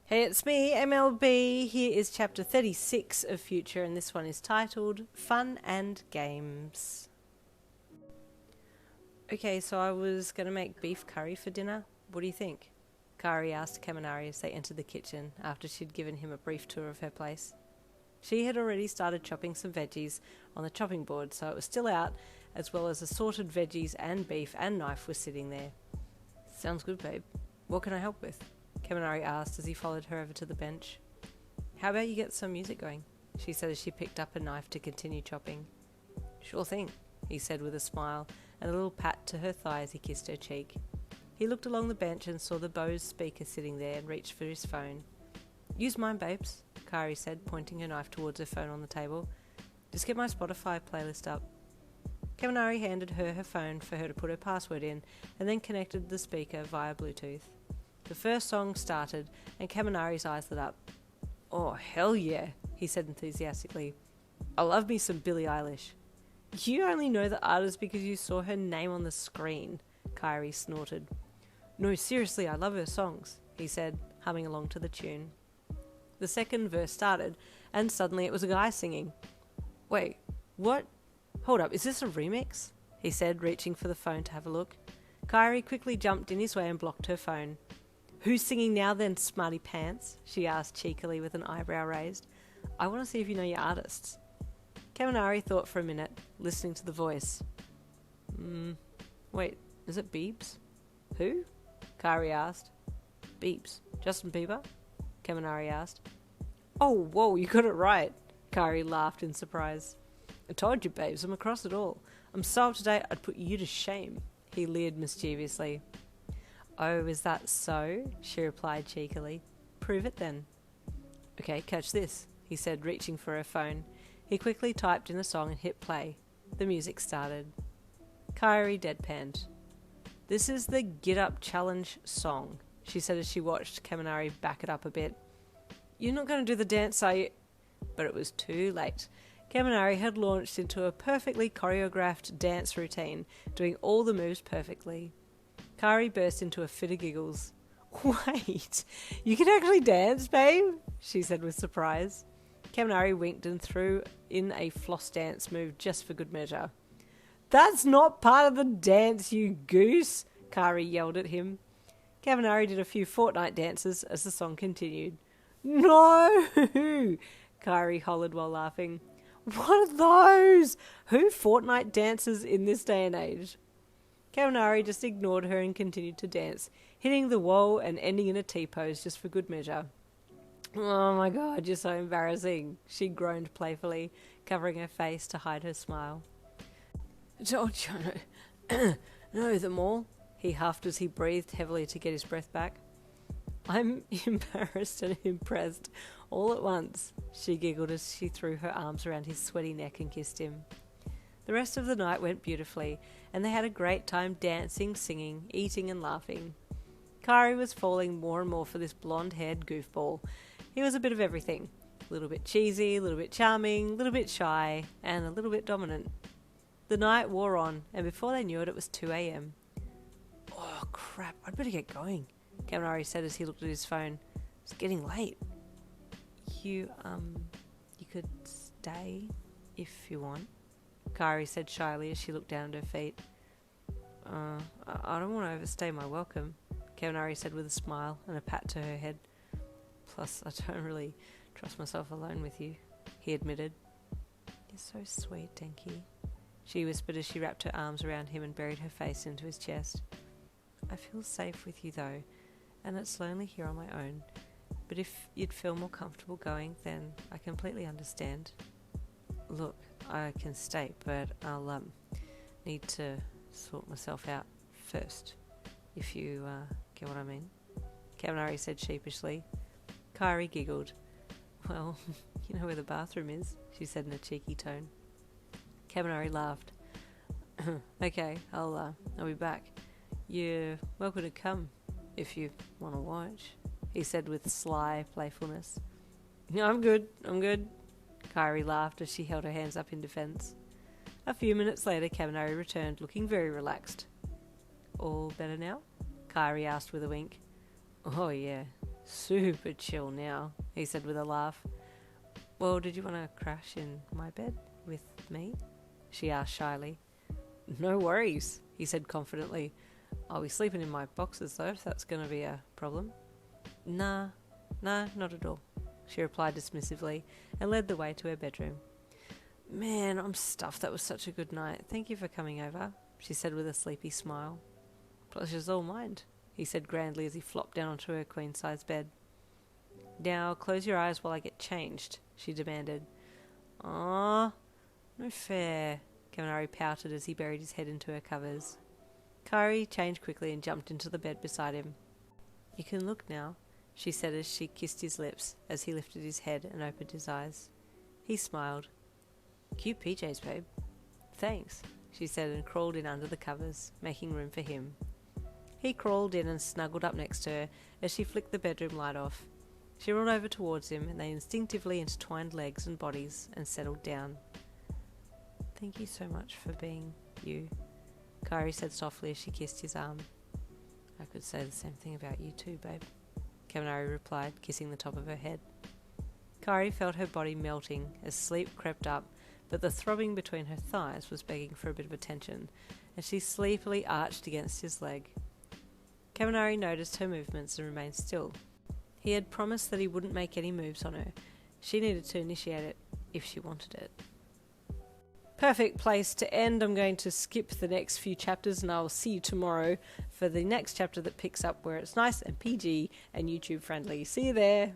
Hey, it's me, MLB. Here is chapter 36 of Future, and this one is titled Fun and Games. Okay, so I was going to make beef curry for dinner. What do you think? Kari asked Kaminari as they entered the kitchen after she'd given him a brief tour of her place. She had already started chopping some veggies on the chopping board, so it was still out, as well as assorted veggies and beef and knife was sitting there. Sounds good, babe. What can I help with? Kaminari asked as he followed her over to the bench. How about you get some music going? She said as she picked up a knife to continue chopping. Sure thing, he said with a smile and a little pat to her thigh as he kissed her cheek. He looked along the bench and saw the Bose speaker sitting there and reached for his phone. Use mine, babes, Kari said, pointing her knife towards her phone on the table. Just get my Spotify playlist up. Kaminari handed her her phone for her to put her password in and then connected the speaker via Bluetooth. The first song started and Kaminari's eyes lit up. Oh, hell yeah, he said enthusiastically. I love me some Billie Eilish. You only know the artist because you saw her name on the screen, Kari snorted. No, seriously, I love her songs, he said, humming along to the tune. The second verse started, and suddenly it was a guy singing. Wait, what? Hold up, is this a remix? He said, reaching for the phone to have a look. Kari quickly jumped in his way and blocked her phone. Who's singing now then, smarty pants? She asked cheekily with an eyebrow raised. I want to see if you know your artists. Kaminari thought for a minute, listening to the voice. Wait, is it Biebs? Who? Kari asked. Biebs. Justin Bieber? Kaminari asked. Oh, whoa, you got it right. Kari laughed in surprise. I told you, babes, I'm across it all. I'm so up to date I'd put you to shame. He leered mischievously. Oh, is that so? She replied cheekily. Prove it then. Okay, catch this, he said, reaching for her phone. He quickly typed in a song and hit play. The music started. Kari deadpanned. This is the Get Up Challenge song, she said as she watched Kaminari back it up a bit. You're not going to do the dance, are you? But it was too late. Kaminari had launched into a perfectly choreographed dance routine, doing all the moves perfectly. Kari burst into a fit of giggles. Wait, you can actually dance, babe? She said with surprise. Kaminari winked and threw in a floss dance move just for good measure. That's not part of the dance, you goose, Kari yelled at him. Kaminari did a few Fortnite dances as the song continued. No! Kari hollered while laughing. What are those? Who Fortnite dances in this day and age? Kaminari just ignored her and continued to dance, hitting the wall and ending in a T-pose just for good measure. Oh my god, you're so embarrassing, she groaned playfully, covering her face to hide her smile. Don't you know them all? He huffed as he breathed heavily to get his breath back. I'm embarrassed and impressed all at once, she giggled as she threw her arms around his sweaty neck and kissed him. The rest of the night went beautifully, and they had a great time dancing, singing, eating and laughing. Kari was falling more and more for this blonde-haired goofball. He was a bit of everything. A little bit cheesy, a little bit charming, a little bit shy, and a little bit dominant. The night wore on, and before they knew it, it was 2 a.m. Oh, crap, I'd better get going, Kaminari said as he looked at his phone. It's getting late. You could stay if you want, Kari said shyly as she looked down at her feet. I don't want to overstay my welcome, Kaminari said with a smile and a pat to her head. Plus, I don't really trust myself alone with you, he admitted. You're so sweet, Denki, she whispered as she wrapped her arms around him and buried her face into his chest. I feel safe with you though, and it's lonely here on my own. But if you'd feel more comfortable going, then I completely understand. Look, I can stay, but I'll need to sort myself out first, if you get what I mean, Kaminari said sheepishly. Kari giggled. Well, you know where the bathroom is, she said in a cheeky tone. Kaminari laughed. Okay, I'll be back. You're welcome to come if you want to watch, he said with sly playfulness. I'm good. Kari laughed as she held her hands up in defence. A few minutes later, Kaminari returned, looking very relaxed. All better now? Kari asked with a wink. Oh yeah, super chill now, he said with a laugh. Well, did you want to crash in my bed with me? She asked shyly. No worries, he said confidently. I'll be sleeping in my boxes though, if that's going to be a problem. Nah, not at all, she replied dismissively and led the way to her bedroom. Man, I'm stuffed. That was such a good night. Thank you for coming over, she said with a sleepy smile. Pleasure's all mine, he said grandly as he flopped down onto her queen-size bed. Now, close your eyes while I get changed, she demanded. Ah, no fair, Kaminari pouted as he buried his head into her covers. Kari changed quickly and jumped into the bed beside him. You can look now, she said as she kissed his lips as he lifted his head and opened his eyes. He smiled. Cute PJs, babe. Thanks, she said and crawled in under the covers, making room for him. He crawled in and snuggled up next to her as she flicked the bedroom light off. She rolled over towards him and they instinctively intertwined legs and bodies and settled down. Thank you so much for being you, Kari said softly as she kissed his arm. I could say the same thing about you too, babe, Kaminari replied, kissing the top of her head. Kari felt her body melting as sleep crept up, but the throbbing between her thighs was begging for a bit of attention, and she sleepily arched against his leg. Kaminari noticed her movements and remained still. He had promised that he wouldn't make any moves on her. She needed to initiate it, if she wanted it. Perfect place to end. I'm going to skip the next few chapters and I'll see you tomorrow for the next chapter that picks up where it's nice and PG and YouTube friendly. See you there.